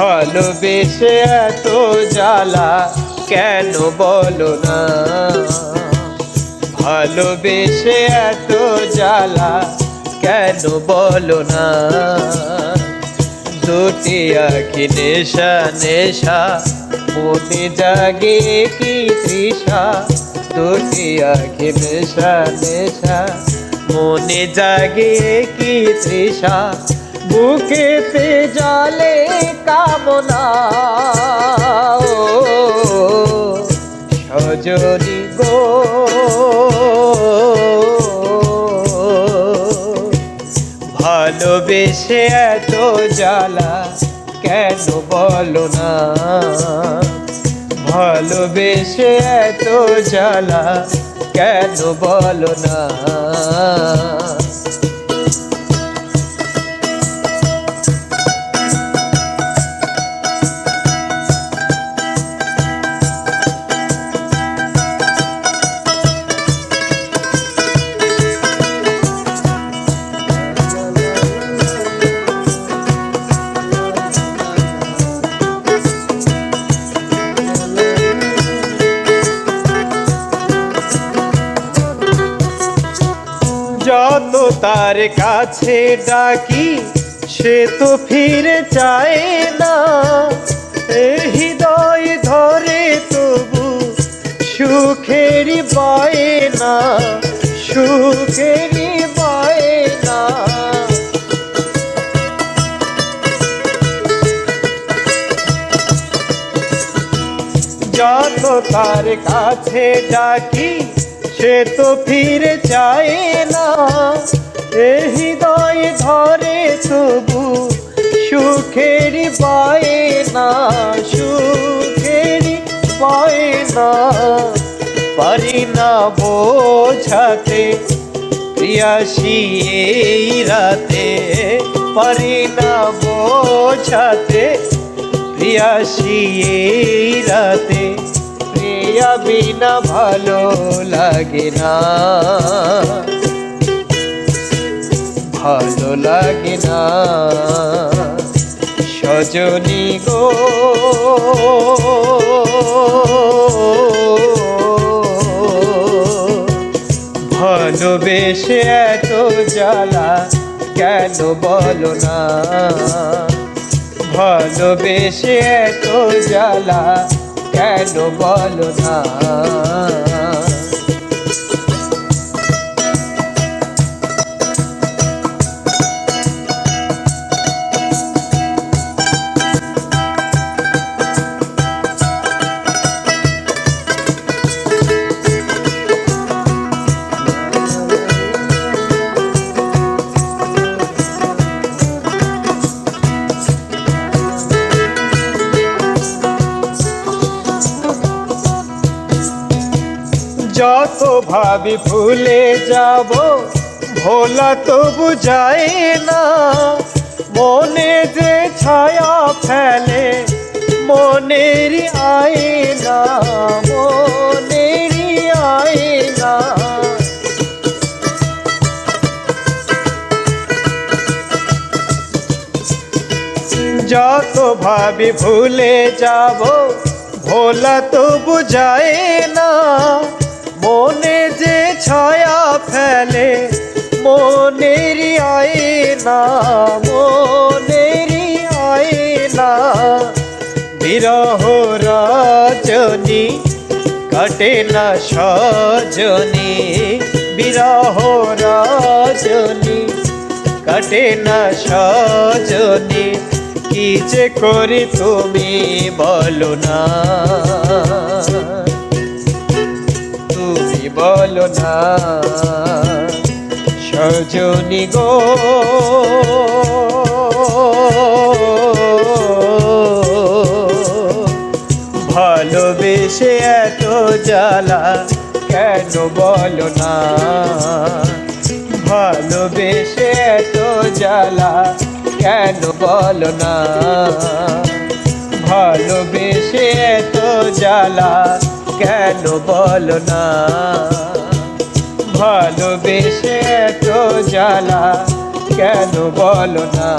ভালোবেসে এত জ্বালা কেন বলো না, ভালোবেসে এত জ্বালা কেন বলো না। দুটি আঁখি নেশা নেশা মনে জাগে কি তৃষা, দুটি আঁখি নেশা নেশা মনে জাগে কি তৃষা, বুকেতে জলে কামনা ও সজনী গো। ভালোবেসে এত জ্বালা কেন বলো না, ভালোবেসে এত জ্বালা কেন বলো না। যত তার কাছে ডাকি সে তো ফিরে চায় না, হৃদয় ধরে তবু সুখেরই বায়না, সুখেরই বায়না। যত তার কাছে ডাকি সে তো ফিরে চায় না, হৃদয় ধরে তবু সুখেরই বায়না, সুখেরই বায়না। পারি না বোঝাতে প্রিয়াসী এই রাতে, পারি না বোঝাতে প্রিয়াসী এই রাতে, প্রিয়া বিনা ভালো লাগে না, ভালো লাগে না সজনী গো। ভালোবেসে এত জ্বালা কেন বলো না, ভালোবেসে এত জ্বালা কেন বলো না। যত ভাবি ভুলে যাব ভোলা তবু যায় না, মনে যে ছায়া ফেলে মনেরই আয়না, মনেরই আয়না। যত ভাবি ভুলে যাব ভোলা তবু যায় না, মনে যে ছায়া ফেলে মনেরই আয়না, মনেরই আয়না। বিরহ রজনী কাটে না সজনী, বিরহ রজনী কাটে না সজনী, কি যে করি তুমি বলো না, তুমি বলো না সজনী গো। ভালোবেসে এত জ্বালা কেন বলো না, ভালোবেসে এত জ্বালা কেন বলো না, ভালোবেসে এত জ্বালা কেন বলো না, ভালোবেসে এত জ্বালা কেন বলো না।